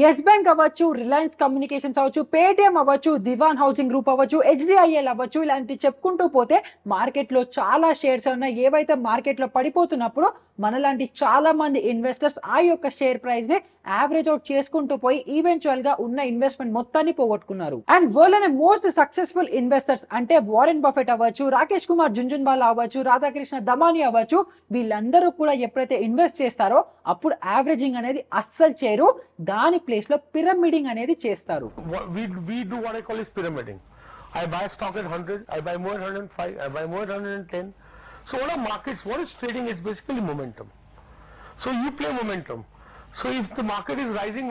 Yes bank అవ్వచ్చు, Reliance communications అవ్వచ్చు, Paytm అవ్వచ్చు, దివాన్ హౌసింగ్ గ్రూప్ అవ్వచ్చు, హెచ్డిఐఎల్ అవ్వచ్చు, ఇలాంటి చెప్పుకుంటూ పోతే మార్కెట్లో చాలా షేర్స్ ఉన్నాయి. ఏవైతే మార్కెట్లో పడిపోతున్నప్పుడు మనలాంటి చాలా మంది ఇన్వెస్టర్స్ ఆ యొక్క షేర్ ప్రైస్ ని యావరేజ్ అవుట్ చేసుకుంటూ పోయి ఈవెన్చువల్ గా ఉన్న ఇన్వెస్ట్మెంట్ మొత్తాన్ని పోగొట్టుకున్నారు. అండ్ వరల్డ్ లోనే మోస్ట్ సక్సెస్ఫుల్ ఇన్వెస్టర్స్ అంటే వారెన్ బఫెట్ అవ్వచ్చు, రాకేష్ కుమార్ జుంజున్వాలా అవ్వచ్చు, రాధాకృష్ణ దమాని అవ్వచ్చు, వీళ్ళందరూ కూడా ఎప్పుడైతే ఇన్వెస్ట్ చేస్తారో అప్పుడు యావరేజింగ్ అనేది అస్సలు చేయరు. దాని ప్లేస్ లో పిరమిడింగ్ అనేది చేస్తారు. We do what I call is pyramiding. I buy stock at 100, I buy more at 105, I buy more at 110. So what are markets? What is trading? It's basically momentum. So you play momentum. So if the market is rising,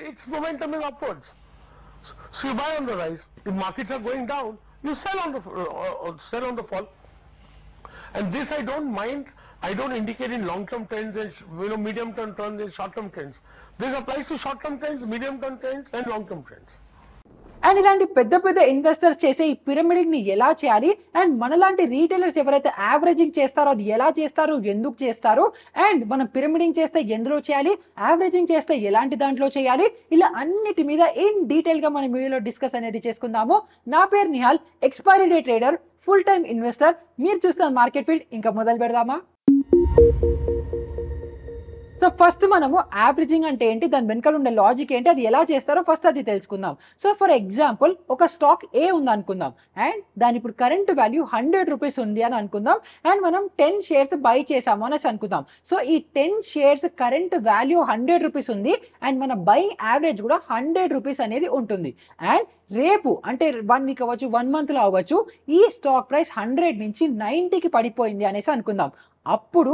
its momentum is upwards. So you buy on the rise. If markets are going down, you sell on the fall. And this I don't mind. I don't indicate in long-term trends and medium-term trends and short-term trends. This applies to short-term trends, medium-term trends, and long-term trends. And ఇలాంటి పెద్ద పెద్ద investors చేసే ఈ pyramiding ని ఎలా చేయాలి, and మనలాంటి retailers ఎవరైతే యావరేజింగ్ చేస్తారో అది ఎలా చేస్తారు, ఎందుకు చేస్తారు, అండ్ మనం పిరమిడింగ్ చేస్తే ఎందులో చేయాలి, యావరేజింగ్ చేస్తే ఎలాంటి దాంట్లో చేయాలి, ఇలా అన్నిటి మీద ఇన్ డీటెయిల్ గా మనం వీడియోలో డిస్కస్ అనేది చేసుకుందాము. నా పేరు Nihal, expiry day trader, full time investor. మీరు చూస్తున్న మార్కెట్ ఫీల్డ్. ఇంకా మొదలు పెడదామా? సో ఫస్ట్ మనము యావరేజింగ్ అంటే ఏంటి, దాని వెనకాల ఉండే లాజిక్ ఏంటి, అది ఎలా చేస్తారో ఫస్ట్ అది తెలుసుకుందాం. సో ఫర్ ఎగ్జాంపుల్ ఒక స్టాక్ ఏ ఉంది అనుకుందాం, అండ్ దాని ఇప్పుడు కరెంట్ వాల్యూ 100 రూపీస్ ఉంది అని అనుకుందాం, అండ్ మనం 10 షేర్స్ బై చేసాము అనేసి అనుకుందాం. సో ఈ 10 షేర్స్ కరెంట్ వాల్యూ 100 రూపీస్ ఉంది, అండ్ మన బయింగ్ యావరేజ్ కూడా 100 రూపీస్ అనేది ఉంటుంది. అండ్ రేపు అంటే 1 వీక్ అవ్వచ్చు, 1 మంత్లో అవ్వచ్చు, ఈ స్టాక్ ప్రైస్ 100 నుంచి 90కి పడిపోయింది అనేసి అనుకుందాం. అప్పుడు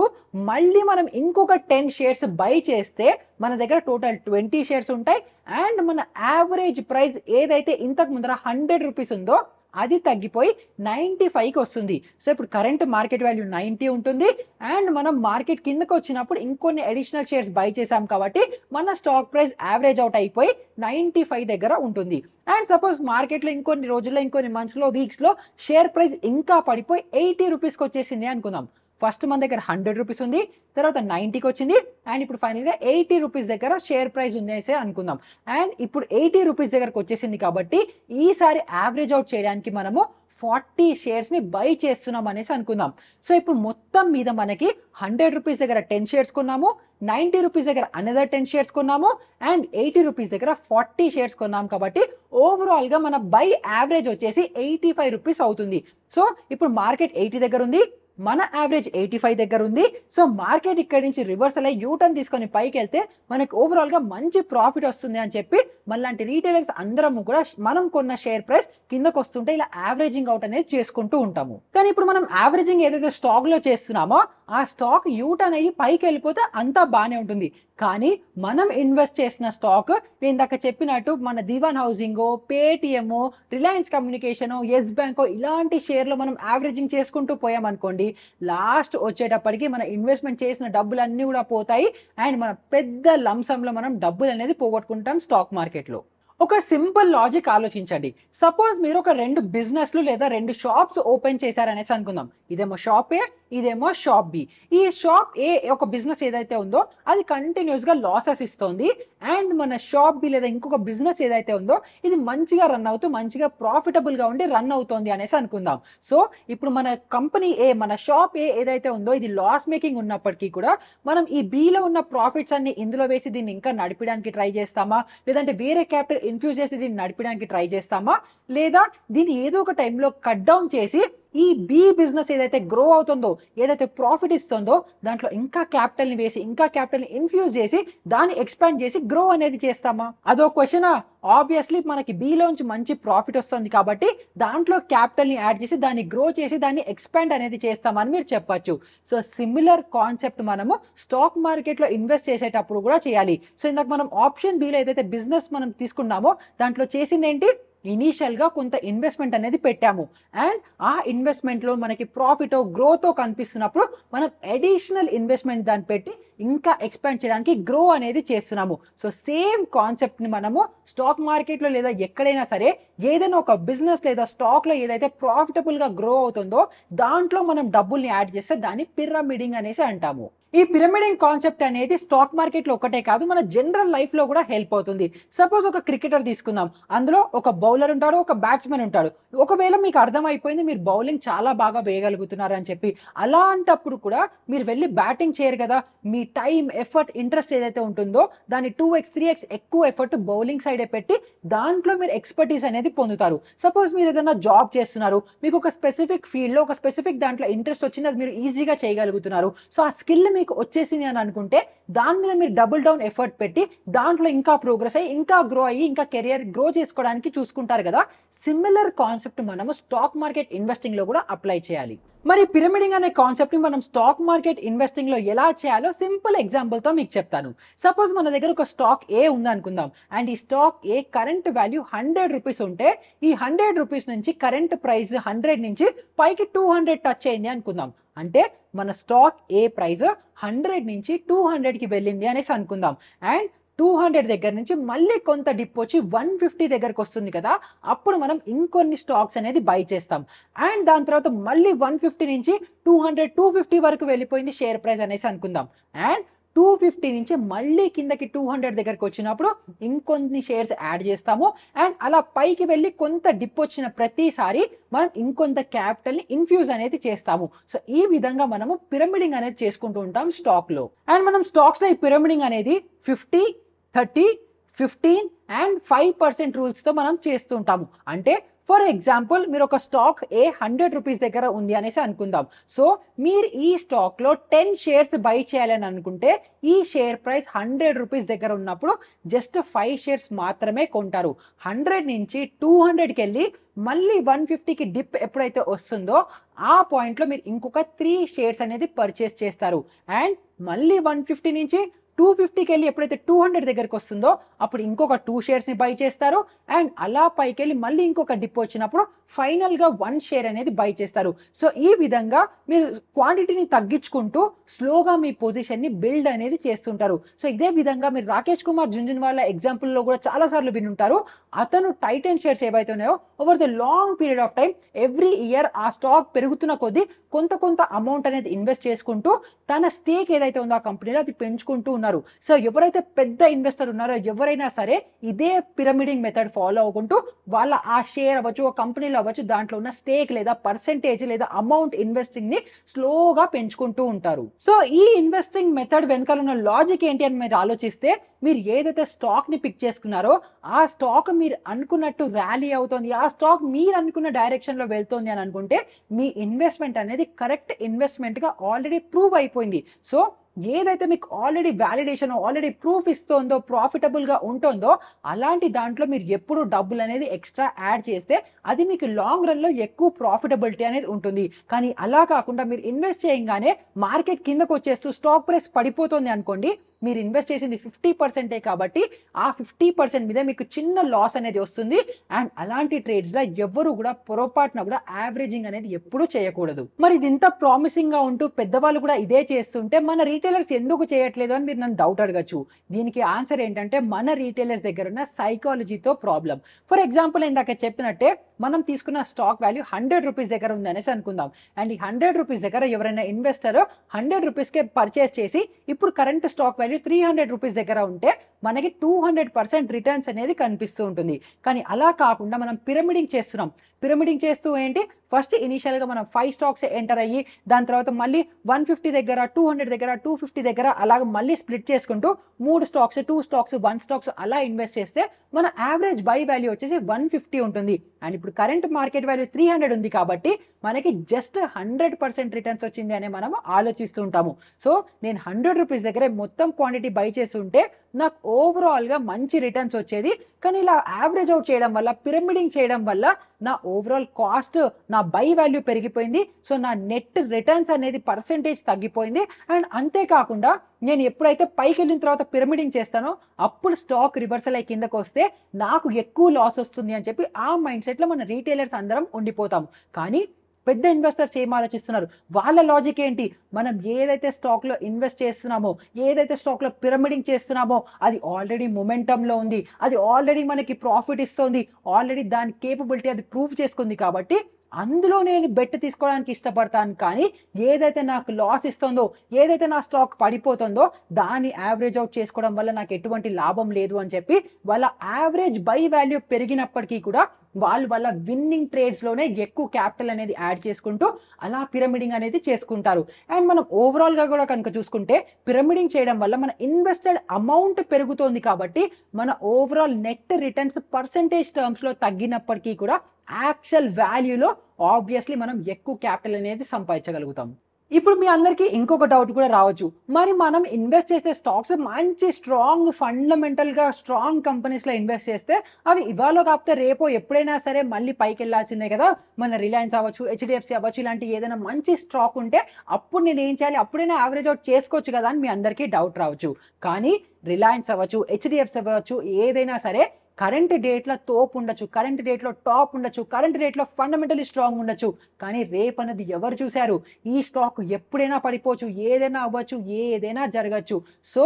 మళ్ళీ మనం ఇంకొక 10 షేర్స్ బై చేస్తే మన దగ్గర టోటల్ 20 షేర్స్ ఉంటాయి. అండ్ మన యావరేజ్ ప్రైస్ ఏదైతే ఇంతకు ముందర 100 రూపీస్ ఉందో అది తగ్గిపోయి 95కి వస్తుంది. సో ఇప్పుడు కరెంట్ మార్కెట్ వాల్యూ 90 ఉంటుంది, అండ్ మనం మార్కెట్ కిందకి వచ్చినప్పుడు ఇంకొన్ని అడిషనల్ షేర్స్ బై చేసాం కాబట్టి మన స్టాక్ ప్రైస్ యావరేజ్ అవుట్ అయిపోయి 95 దగ్గర ఉంటుంది. అండ్ సపోజ్ మార్కెట్లో ఇంకొన్ని రోజుల్లో, ఇంకొన్ని మంత్స్లో, వీక్స్లో షేర్ ప్రైస్ ఇంకా పడిపోయి 80 రూపీస్కి వచ్చేసింది అనుకుందాం. ఫస్ట్ మన దగ్గర 100 రూపీస్ ఉంది, తర్వాత 90కి వచ్చింది, అండ్ ఇప్పుడు ఫైనల్గా 80 రూపీస్ దగ్గర షేర్ ప్రైస్ ఉందేసే అనుకుందాం. అండ్ ఇప్పుడు 80 రూపీస్ దగ్గరకు వచ్చేసింది కాబట్టి ఈసారి యావరేజ్ అవుట్ చేయడానికి మనము 40 షేర్స్ని బై చేస్తున్నాం అనేసి అనుకుందాం. సో ఇప్పుడు మొత్తం మీద మనకి 100 రూపీస్ దగ్గర 10 షేర్స్ కొన్నాము, 90 రూపీస్ దగ్గర అనదర్ 10 షేర్స్ కొన్నాము, అండ్ 80 రూపీస్ దగ్గర 40 షేర్స్ కొన్నాం. కాబట్టి ఓవరాల్గా మన బై యావరేజ్ వచ్చేసి 85 రూపీస్ అవుతుంది. సో ఇప్పుడు మార్కెట్ 80 దగ్గర ఉంది, మన యావరేజ్ 85 దగ్గర ఉంది. సో మార్కెట్ ఇక్కడి నుంచి రివర్సల్ అయ్యి యూటర్న్ తీసుకొని పైకి వెళ్తే మనకి ఓవరాల్గా మంచి ప్రాఫిట్ వస్తుంది అని చెప్పి మనలాంటి రీటైలర్స్ అందరము కూడా మనం కొన్న షేర్ ప్రైస్ కిందకు వస్తుంటే ఇలా యావరేజింగ్ అవుట్ అనేది చేసుకుంటూ ఉంటాము. కానీ ఇప్పుడు మనం యావరేజింగ్ ఏదైతే స్టాక్లో చేస్తున్నామో ఆ స్టాక్ యూటర్న్ అయ్యి పైకి వెళ్ళిపోతే అంతా బాగానే ఉంటుంది. కానీ మనం ఇన్వెస్ట్ చేసిన స్టాక్ నేను ఇందాక చెప్పినట్టు మన దివాన్ హౌసింగో, పేటిఎమో, రిలయన్స్ కమ్యూనికేషనో, యెస్ బ్యాంకో ఇలాంటి షేర్లో మనం యావరేజింగ్ చేసుకుంటూ పోయామనుకోండి, లాస్ట్ వచ్చేటప్పటికి మన ఇన్వెస్ట్మెంట్ చేసిన డబ్బులన్నీ కూడా పోతాయి, అండ్ మన పెద్ద లంసంలో మనం డబ్బులు అనేది పోగొట్టుకుంటాం స్టాక్ మార్కెట్లో. ఒక సింపుల్ లాజిక్ ఆలోచించండి. సపోజ్ మీరు ఒక 2 బిజినెస్లు లేదా 2 షాప్స్ ఓపెన్ చేశారనేసి అనుకుందాం. ఇదేమో షాప్ ఏ, ఇదేమో షాప్ బి. ఈ షాప్ ఏ ఒక బిజినెస్ ఏదైతే ఉందో అది కంటిన్యూస్గా లాసెస్ ఇస్తుంది, అండ్ మన షాప్ బి లేదా ఇంకొక బిజినెస్ ఏదైతే ఉందో ఇది మంచిగా రన్ అవుతూ మంచిగా ప్రాఫిటబుల్గా ఉండి రన్ అవుతుంది అనేసి అనుకుందాం. సో ఇప్పుడు మన కంపెనీ ఏ, మన షాప్ ఏ ఏదైతే ఉందో ఇది లాస్ మేకింగ్ ఉన్నప్పటికీ కూడా మనం ఈ బిలో ఉన్న ప్రాఫిట్స్ అన్ని ఇందులో వేసి దీన్ని ఇంకా నడిపడానికి ట్రై చేస్తామా, లేదంటే వేరే క్యాపిటల్ ఇన్ఫ్యూజ్ చేసి దీన్ని నడిపడానికి ట్రై చేస్తామా, లేదా దీన్ని ఏదో ఒక టైంలో కట్ డౌన్ చేసి ఈ బి బిజినెస్ ఏదైతే గ్రో అవుతుందో, ఏదైతే ప్రాఫిట్ ఇస్తుందో దాంట్లో ఇంకా క్యాపిటల్ని వేసి, ఇంకా క్యాపిటల్ని ఇన్ఫ్యూజ్ చేసి దాన్ని ఎక్స్పాండ్ చేసి గ్రో అనేది చేస్తామా? అదో క్వశ్చనా? ఆబ్వియస్లీ మనకి బిలోంచి మంచి ప్రాఫిట్ వస్తుంది కాబట్టి దాంట్లో క్యాపిటల్ని యాడ్ చేసి దాన్ని గ్రో చేసి దాన్ని ఎక్స్పాండ్ అనేది చేస్తామని మీరు చెప్పచ్చు. సో సిమిలర్ కాన్సెప్ట్ మనము స్టాక్ మార్కెట్లో ఇన్వెస్ట్ చేసేటప్పుడు కూడా చేయాలి. సో ఇందాక మనం ఆప్షన్ బిలో ఏదైతే బిజినెస్ మనం తీసుకున్నామో దాంట్లో చేసింది ఏంటి, ఇనీషియల్గా కొంత ఇన్వెస్ట్మెంట్ అనేది పెట్టాము, అండ్ ఆ ఇన్వెస్ట్మెంట్లో మనకి ప్రాఫిట్ గ్రోత్ కనిపిస్తున్నప్పుడు మనం అడిషనల్ ఇన్వెస్ట్మెంట్ దాన్ని పెట్టి ఇంకా ఎక్స్పాండ్ చేయడానికి గ్రో అనేది చేస్తున్నాము. సో సేమ్ కాన్సెప్ట్ని మనము స్టాక్ మార్కెట్లో లేదా ఎక్కడైనా సరే ఏదైనా ఒక బిజినెస్ లేదా స్టాక్లో ఏదైతే ప్రాఫిటబుల్గా గ్రో అవుతుందో దాంట్లో మనం డబ్బుల్ని యాడ్ చేస్తే దాన్ని పిరమిడింగ్ అనేసి అంటాము. ఈ పిరమిడింగ్ కాన్సెప్ట్ అనేది స్టాక్ మార్కెట్లో ఒకటే కాదు, మన జనరల్ లైఫ్లో కూడా హెల్ప్ అవుతుంది. సపోజ్ ఒక క్రికెటర్ తీసుకుందాం, అందులో ఒక బౌలర్ ఉంటాడు, ఒక బ్యాట్స్మెన్ ఉంటాడు. ఒకవేళ మీకు అర్థమైపోయింది మీరు బౌలింగ్ చాలా బాగా వేయగలుగుతున్నారు అని చెప్పి, అలాంటప్పుడు కూడా మీరు వెళ్ళి బ్యాటింగ్ చేయరు కదా, మీ టైం, ఎఫర్ట్, ఇంట్రెస్ట్ ఏదైతే ఉంటుందో దాన్ని 2x 3x ఎక్కువ ఎఫర్ట్ బౌలింగ్ సైడే పెట్టి దాంట్లో మీరు ఎక్స్పర్టీస్ అనేది పొందుతారు. సపోజ్ మీరు ఏదైనా జాబ్ చేస్తున్నారు, మీకు ఒక స్పెసిఫిక్ ఫీల్డ్లో ఒక స్పెసిఫిక్ దాంట్లో ఇంట్రెస్ట్ వచ్చింది, అది మీరు ఈజీగా చేయగలుగుతున్నారు. సో ఆ స్కిల్ మీకు వచ్చేసింది అని అనుకుంటే దాని మీద మీరు డబుల్ డౌన్ ఎఫర్ట్ పెట్టి దాంట్లో ఇంకా ప్రోగ్రెస్ అయ్యి ఇంకా గ్రో అయ్యి ఇంకా కెరియర్ గ్రో చేసుకోవడానికి చూసుకుంటారు కదా. సిమిలర్ కాన్సెప్ట్ మనము స్టాక్ మార్కెట్ ఇన్వెస్టింగ్ లో కూడా అప్లై చేయాలి. మరి పిరమిడింగ్ అనే కాన్సెప్ట్ ని మనం స్టాక్ మార్కెట్ ఇన్వెస్టింగ్ లో ఎలా చేయాలో సింపుల్ ఎగ్జాంపుల్ తో మీకు చెప్తాను. సపోజ్ మన దగ్గర ఒక స్టాక్ ఏ ఉంది అనుకుందాం, అండ్ ఈ స్టాక్ ఏ కరెంట్ వాల్యూ 100 రూపీస్ ఉంటే ఈ 100 రూపీస్ నుంచి కరెంట్ ప్రైస్ 100 నుంచి పైకి 200 టచ్ అయింది అనుకుందాం. అంటే మన స్టాక్ ఏ ప్రైస్ 100 నుంచి 200కి వెళ్ళింది అనేసి అనుకుందాం. అండ్ 200 దగ్గర నుంచి మళ్ళీ కొంత డిప్ వచ్చి 150 దగ్గరకు వస్తుంది కదా, అప్పుడు మనం ఇంకొన్ని స్టాక్స్ అనేది బై చేస్తాం. అండ్ దాని తర్వాత మళ్ళీ 150 నుంచి 200 250 వరకు వెళ్ళిపోయింది షేర్ ప్రైస్ అనేసి అనుకుందాం. అండ్ 250 నుంచి మళ్ళీ కిందకి 200 దగ్గరకు వచ్చినప్పుడు ఇంకొన్ని షేర్స్ యాడ్ చేస్తాము. అండ్ అలా పైకి వెళ్ళి కొంత డిప్ వచ్చిన ప్రతిసారి మనం ఇంకొంత క్యాపిటల్ని ఇన్ఫ్యూజ్ అనేది చేస్తాము. సో ఈ విధంగా మనము పిరమిడింగ్ అనేది చేసుకుంటూ ఉంటాం స్టాక్లో. అండ్ మనం స్టాక్స్లో ఈ పిరమిడింగ్ అనేది 50, 30, 15 అండ్ 5% రూల్స్తో మనం చేస్తూ ఉంటాము. అంటే ఫర్ ఎగ్జాంపుల్ మీరు ఒక స్టాక్ ఏ 100 రూపీస్ దగ్గర ఉంది అనేసి అనుకుందాం. సో మీరు ఈ స్టాక్లో 10 షేర్స్ బై చేయాలని అనుకుంటే ఈ షేర్ ప్రైస్ 100 రూపీస్ దగ్గర ఉన్నప్పుడు జస్ట్ 5 షేర్స్ మాత్రమే కొంటారు. 100 నుంచి 200కి వెళ్ళి మళ్ళీ 150కి డిప్ ఎప్పుడైతే వస్తుందో ఆ పాయింట్లో మీరు ఇంకొక 3 షేర్స్ అనేది పర్చేస్ చేస్తారు. అండ్ మళ్ళీ 150 నుంచి 250కి వెళ్ళి ఎప్పుడైతే 200 దగ్గరకు వస్తుందో అప్పుడు ఇంకొక 2 షేర్స్ని బై చేస్తారు. అండ్ అలా పైకి వెళ్ళి మళ్ళీ ఇంకొక డిప్ వచ్చినప్పుడు ఫైనల్గా 1 షేర్ అనేది బై చేస్తారు. సో ఈ విధంగా మీరు క్వాంటిటీని తగ్గించుకుంటూ స్లోగా మీ పొజిషన్ని బిల్డ్ అనేది చేస్తుంటారు. సో ఇదే విధంగా మీరు రాకేష్ కుమార్ జుంజున్వాలా ఎగ్జాంపుల్లో కూడా చాలాసార్లు వినుంటారు. అతను టైటన్ షేర్స్ ఏవైతే ఉన్నాయో over the long period of time every year ఆ స్టాక్ పెరుగుతున్న కొద్దీ కొంత అమౌంట్ అనేది ఇన్వెస్ట్ చేసుకుంటూ తన స్టేక్ ఏదైతే ఉందో ఆ కంపెనీలో అది పెంచుకుంటూ ఉన్నారు. సో ఎవరైతే పెద్ద ఇన్వెస్టర్ ఉన్నారో ఎవరైనా సరే ఇదే పిరమిడింగ్ మెథడ్ ఫాలో అవ్వకుంటూ వాళ్ళ ఆ షేర్ అవ్వచ్చు, ఆ కంపెనీలో అవ్వచ్చు, దాంట్లో ఉన్న స్టేక్ లేదా పర్సెంటేజ్ లేదా అమౌంట్ ఇన్వెస్టింగ్ ని స్లోగా పెంచుకుంటూ ఉంటారు. సో ఈ ఇన్వెస్టింగ్ మెథడ్ వెనకాల ఉన్న లాజిక్ ఏంటి అని మీరు ఆలోచిస్తే, మీరు ఏదైతే స్టాక్ ని పిక్ చేసుకున్నారో ఆ స్టాక్ మీరు అనుకున్నట్టు ర్యాలీ అవుతుంది, ఆ స్టాక్ మీరు అనుకున్న డైరెక్షన్ లో వెళ్తుంది అని అనుకుంటే మీ ఇన్వెస్ట్మెంట్ అనేది కరెక్ట్ ఇన్వెస్ట్మెంట్ గా ఆల్రెడీ ప్రూవ్ అయిపోయింది. సో ఏదైతే మీకు ఆల్రెడీ వ్యాలిడేషన్ ఆల్రెడీ ప్రూఫ్ ఇస్తుందో ప్రాఫిటబుల్గా ఉంటుందో అలాంటి దాంట్లో మీరు ఎప్పుడు డబ్బులు అనేది ఎక్స్ట్రా యాడ్ చేస్తే అది మీకు లాంగ్ రన్లో ఎక్కువ ప్రాఫిటబిలిటీ అనేది ఉంటుంది. కానీ అలా కాకుండా మీరు ఇన్వెస్ట్ చేయగానే మార్కెట్ కిందకు వచ్చేస్తూ స్టాక్ ప్రైస్ పడిపోతుంది అనుకోండి, మీరు ఇన్వెస్ట్ చేసింది 50% కాబట్టి ఆ 50% మీద మీకు చిన్న లాస్ అనేది వస్తుంది. అండ్ అలాంటి ట్రేడ్స్లో ఎవరు కూడా పొరపాటున కూడా యావరేజింగ్ అనేది ఎప్పుడూ చేయకూడదు. మరి ఇది ఇంత ప్రామిసింగ్గా ఉంటూ పెద్దవాళ్ళు కూడా ఇదే చేస్తుంటే మన రీటైలర్స్ ఎందుకు చేయట్లేదు అని మీరు నన్ను డౌట్ అడగచ్చు. దీనికి ఆన్సర్ ఏంటంటే మన రీటైలర్స్ దగ్గర ఉన్న సైకాలజీతో ప్రాబ్లం. ఫర్ ఎగ్జాంపుల్ ఇందాక చెప్పినట్టే మనం తీసుకున్న స్టాక్ వాల్యూ 100 రూపీస్ దగ్గర ఉంది అనేసి అనుకుందాం. అండ్ ఈ 100 రూపీస్ దగ్గర ఎవరైనా ఇన్వెస్టర్ 100 రూపీస్కే పర్చేస్ చేసి ఇప్పుడు కరెంట్ స్టాక్ వాల్యూ 300 రూపీస్ దగ్గర ఉంటే మనకి 200% రిటర్న్స్ అనేది కనిపిస్తూ ఉంటుంది. కానీ అలా కాకుండా మనం పిరమిడింగ్ చేస్తున్నాం. పిరమిడింగ్ చేస్తూ ఏంటి, ఫస్ట్ ఇనిషియల్గా మనం 5 స్టాక్స్ ఎంటర్ అయ్యి దాని తర్వాత మళ్ళీ 150 దగ్గర 200 దగ్గర 250 దగ్గర అలాగ మళ్ళీ స్ప్లిట్ చేసుకుంటూ 3 స్టాక్స్ 2 స్టాక్స్ 1 స్టాక్స్ అలా ఇన్వెస్ట్ చేస్తే మన యావరేజ్ బై వాల్యూ వచ్చేసి 150 ఉంటుంది. అండ్ ఇప్పుడు కరెంట్ మార్కెట్ వాల్యూ 300 ఉంది కాబట్టి మనకి జస్ట్ 100% రిటర్న్స్ వచ్చింది అని మనం ఆలోచిస్తూ ఉంటాము. సో నేను 100 రూపీస్ దగ్గరే మొత్తం క్వాంటిటీ బై చేసి ఉంటే నాకు ఓవరాల్గా మంచి రిటర్న్స్ వచ్చేది. కానీ ఇలా యావరేజ్ అవుట్ చేయడం వల్ల పిరమిడింగ్ చేయడం వల్ల నా ఓవరాల్ కాస్ట్ నా బై వాల్యూ పెరిగిపోయింది. సో నా నెట్ రిటర్న్స్ అనేది పర్సెంటేజ్ తగ్గిపోయింది. అండ్ అంతేకాకుండా నేను ఎప్పుడైతే పైకి వెళ్ళిన తర్వాత పిరమిడింగ్ చేస్తానో అప్పుడు స్టాక్ రివర్సల్ అయ్యి కిందకు వస్తే నాకు ఎక్కువ లాస్ వస్తుంది అని చెప్పి ఆ మైండ్ సెట్లో మన రీటైలర్స్ అందరం ఉండిపోతాం. కానీ పెద్ద ఇన్వెస్టర్స్ ఏం ఆలోచిస్తున్నారు, వాళ్ళ లాజిక్ ఏంటి, మనం ఏదైతే స్టాక్లో ఇన్వెస్ట్ చేస్తున్నామో ఏదైతే స్టాక్లో పిరమిడింగ్ చేస్తున్నామో అది ఆల్రెడీ మొమెంటంలో ఉంది, అది ఆల్రెడీ మనకి ప్రాఫిట్ ఇస్తుంది, ఆల్రెడీ దాని కేపబిలిటీ అది ప్రూవ్ చేసుకుంది కాబట్టి అందులో నేను బెట్ తీసుకోవడానికి ఇష్టపడతాను. కానీ ఏదైతే నాకు లాస్ ఇస్తుందో, ఏదైతే నా స్టాక్ పడిపోతుందో దాన్ని యావరేజ్ అవుట్ చేసుకోవడం వల్ల నాకు ఎటువంటి లాభం లేదు అని చెప్పి వాళ్ళ యావరేజ్ బై వాల్యూ పెరిగినప్పటికీ కూడా వాళ్ళ విన్నింగ్ ట్రేడ్స్‌లోనే ఎక్కువ క్యాపిటల్ అనేది యాడ్ చేసుకుంటూ అలా పిరమిడింగ్ అనేది చేసుకుంటారు. అండ్ మనం ఓవరాల్‌గా కూడా కనుక చూసుకుంటే పిరమిడింగ్ చేయడం వల్ల మన ఇన్వెస్టెడ్ అమౌంట్ పెరుగుతోంది కాబట్టి మన ఓవరాల్ నెట్ రిటర్న్స్ పర్సెంటేజ్ టర్మ్స్‌లో తగ్గినప్పటికీ కూడా యాక్చువల్ వాల్యూలో ఆబ్వియస్‌లీ మనం ఎక్కువ క్యాపిటల్ అనేది సంపాదించగలుగుతాం. ఇప్పుడు మీ అందరికీ ఇంకొక డౌట్ కూడా రావచ్చు. మరి మనం ఇన్వెస్ట్ చేసే స్టాక్స్ మంచి స్ట్రాంగ్ ఫండమెంటల్‌గా స్ట్రాంగ్ కంపెనీస్‌లో ఇన్వెస్ట్ చేస్తే అవి ఇవాళ కాకపోతే రేపో ఎప్పుడైనా సరే మళ్ళీ పైకెళ్ళాల్సిందే కదా! మన రిలయన్స్ అవ్వచ్చు, హెచ్‌డిఎఫ్‌సి అవ్వచ్చు ఇలాంటి ఏదైనా మంచి స్టాక్ ఉంటే అప్పుడు నేనేం చేయాలి? అప్పుడైనా యావరేజ్ అవుట్ చేసుకోవచ్చు కదా! అని మీ అందరికీ డౌట్ రావచ్చు. కానీ రిలయన్స్ అవ్వచ్చు, హెచ్‌డిఎఫ్‌సి అవ్వచ్చు ఏదైనా సరే కరెంట్ డేట్‌లో తోపు ఉండొచ్చు. కరెంట్ డేట్‌లో టాప్ ఉండొచ్చు. కరెంట్ డేట్‌లో ఫండమెంటల్లీ స్ట్రాంగ్ ఉండొచ్చు. కానీ రేపనేది ఎవరు చూసారు? ఈ స్టాక్ ఎప్పుడైనా పడిపోవచ్చు. ఏదైనా అవ్వచ్చు. ఏదైనా జరగచ్చు. సో,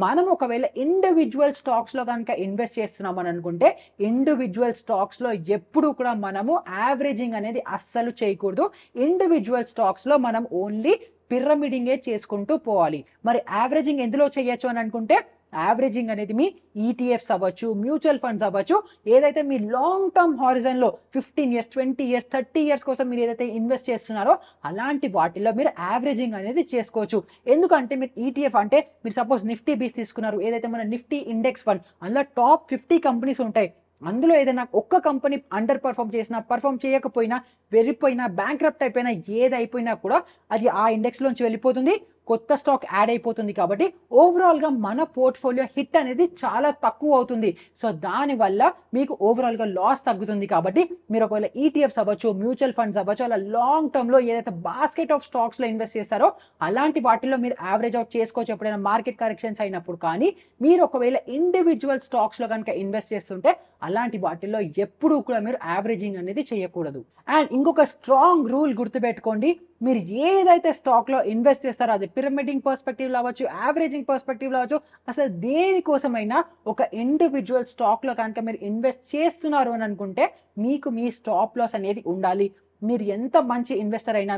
మనం ఒకవేళ ఇండివిడ్యువల్ స్టాక్స్‌లో గనుక ఇన్వెస్ట్ చేస్తున్నామని అనుకుంటే, ఇండివిడ్యువల్ స్టాక్స్‌లో ఎప్పుడూ కూడా మనము యావరేజింగ్ అనేది అస్సలు చేయకూడదు. ఇండివిడ్యువల్ స్టాక్స్‌లో మనం ఓన్లీ పిరమిడింగే చేసుకుంటూ పోవాలి. మరి యావరేజింగ్ ఎందులో చేయొచ్చు అని అనుకుంటే యావరేజింగ్ అనేది మీ ఈటీఎఫ్స్ అవ్వచ్చు, మ్యూచువల్ ఫండ్స్ అవ్వచ్చు, ఏదైతే మీ లాంగ్ టర్మ్ హారిజన్‌లో 15 ఇయర్స్, 20 ఇయర్స్, 30 ఇయర్స్ కోసం మీరు ఏదైతే ఇన్వెస్ట్ చేస్తున్నారో అలాంటి వాటిల్లో మీరు యావరేజింగ్ అనేది చేసుకోవచ్చు. ఎందుకంటే మీరు ఈటీఎఫ్ అంటే మీరు సపోజ్ నిఫ్టీ బీస్ తీసుకున్నారు. ఏదైతే మన నిఫ్టీ ఇండెక్స్ ఫండ్ అందులో టాప్ 50 కంపెనీస్ ఉంటాయి. అందులో ఏదైనా ఒక్క కంపెనీ అండర్ పర్ఫార్మ్ చేసినా, పర్ఫార్మ్ చేయకపోయినా, వెళ్ళిపోయినా, బ్యాంక్రప్ట్ అయిపోయినా, ఏదైపోయినా కూడా అది ఆ ఇండెక్స్‌లోంచి వెళ్ళిపోతుంది. కొత్త స్టాక్ యాడ్ అయిపోతుంది కాబట్టి ఓవరాల్‌గా మన పోర్ట్‌ఫోలియో హిట్ అనేది చాలా తక్కువ అవుతుంది. సో, దానివల్ల మీకు ఓవరాల్‌గా లాస్ తగ్గుతుంది కాబట్టి మీరు ఒకవేళ ఈటీఎఫ్స్ అవ్వచ్చు, మ్యూచువల్ ఫండ్స్ అవ్వచ్చు అలా లాంగ్ టర్మ్‌లో ఏదైతే బాస్కెట్ ఆఫ్ స్టాక్స్‌లో ఇన్వెస్ట్ చేస్తారో అలాంటి వాటిల్లో మీరు యావరేజ్ అవుట్ చేసుకోవచ్చు ఎప్పుడైనా మార్కెట్ కరెక్షన్స్ అయినప్పుడు. కానీ మీరు ఒకవేళ ఇండివిడ్యువల్ స్టాక్స్‌లో గనుక ఇన్వెస్ట్ చేస్తుంటే అలాంటి వాటిల్లో ఎప్పుడూ కూడా మీరు యావరేజింగ్ అనేది చేయకూడదు. అండ్ ఇంకొక స్ట్రాంగ్ రూల్ గుర్తుపెట్టుకోండి. మీరు ఏదైతే స్టాక్‌లో ఇన్వెస్ట్ చేస్తారో అది పిరమిడింగ్ పర్స్పెక్టివ్‌లో అవ్వచ్చు, యావరేజింగ్ పర్స్పెక్టివ్‌లో అవ్వచ్చు, అసలు దేనికోసమైనా ఒక ఇండివిడ్యువల్ స్టాక్‌లో కనుక మీరు ఇన్వెస్ట్ చేస్తున్నారు అని అనుకుంటే మీకు మీ స్టాప్ లాస్ అనేది ఉండాలి. మీరు ఎంత మంచి ఇన్వెస్టర్ అయినా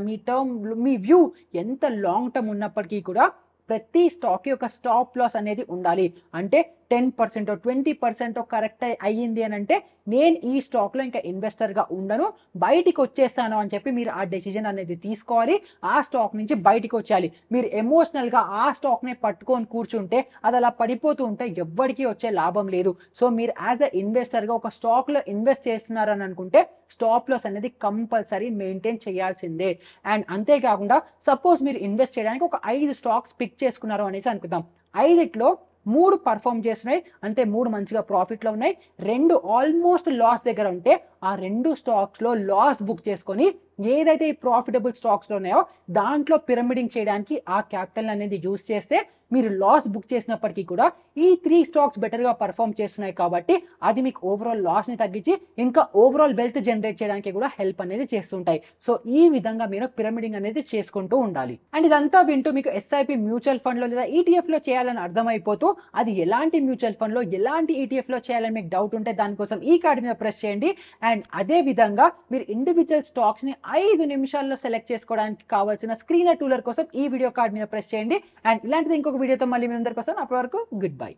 మీ వ్యూ ఎంత లాంగ్ టర్మ్ ఉన్నప్పటికీ కూడా ప్రతి స్టాక్‌కి ఒక స్టాప్ లాస్ అనేది ఉండాలి. అంటే 10% 20% కరెక్ట్ అయ్యింది అని అంటే నేను ఈ స్టాక్‌లో ఇంకా ఇన్వెస్టర్‌గా ఉండను. బయటికి వచ్చేస్తాను అని చెప్పి మీరు ఆ డెసిషన్ అనేది తీసుకోవాలి. ఆ స్టాక్ నుంచి బయటికి వచ్చేయాలి. మీరు ఎమోషనల్‌గా ఆ స్టాక్‌నే పట్టుకొని కూర్చుంటే అది అలా పడిపోతూ ఉంటే ఎవ్వడికి వచ్చే లాభం లేదు. సో, మీరు యాస్ ఎ ఇన్వెస్టర్‌గా ఒక స్టాక్‌లో ఇన్వెస్ట్ చేస్తున్నారని అనుకుంటే స్టాప్ లాస్ అనేది కంపల్సరీ మెయింటైన్ చేయాల్సిందే. అండ్ అంతేకాకుండా సపోజ్ మీరు ఇన్వెస్ట్ చేయడానికి ఒక 5 స్టాక్స్ పిక్ చేసుకున్నారు అనేసి అనుకుందాం. 5లో 3 పర్ఫార్మ్ చేస్తున్నాయి. అంటే 3 మంచిగా ప్రాఫిట్‌లో ఉన్నాయి. 2 ఆల్మోస్ట్ లాస్ దగ్గర ఉంటే ఆ 2 స్టాక్స్‌లో లాస్ బుక్ చేసుకొని ఏదైతే ఈ ప్రాఫిటబుల్ స్టాక్స్‌లో ఉన్నాయో దాంట్లో పిరమిడింగ్ చేయడానికి ఆ క్యాపిటల్ అనేది యూజ్ చేస్తే మీరు లాస్ బుక్ చేసినప్పటికీ కూడా ఈ 3 స్టాక్స్ బెటర్‌గా పర్ఫార్మ్ చేస్తున్నాయి కాబట్టి అది మీకు ఓవరాల్ లాస్‌ని తగ్గించి ఇంకా ఓవరాల్ వెల్త్ జనరేట్ చేయడానికి కూడా హెల్ప్ అనేది చేస్తుంటాయి. సో, ఈ విధంగా మీరు పిరమిడింగ్ అనేది చేసుకుంటూ ఉండాలి. అండ్ ఇదంతా వింటూ మీకు ఎస్ఐపి మ్యూచువల్ ఫండ్‌లో లేదా ఈటీఎఫ్‌లో చేయాలని అర్థమైపోతూ అది ఎలాంటి మ్యూచువల్ ఫండ్‌లో, ఎలాంటి ఈటీఎఫ్‌లో చేయాలని మీకు డౌట్ ఉంటే దానికోసం ఈ కార్డ్ మీద ప్రెస్ చేయండి. అండ్ అదే విధంగా మీరు ఇండివిడ్యువల్ స్టాక్స్‌ని 5 నిమిషాల్లో సెలెక్ట్ చేసుకోవడానికి కావాల్సిన స్క్రీనర్ టూలర్ కోసం ఈ వీడియో కార్డ్ మీద ప్రెస్ చేయండి. అండ్ ఇలాంటిది ఇంకొక వీడియోతో మళ్ళీ మీ అందరి కోసం అప్పటి వరకు గుడ్ బై.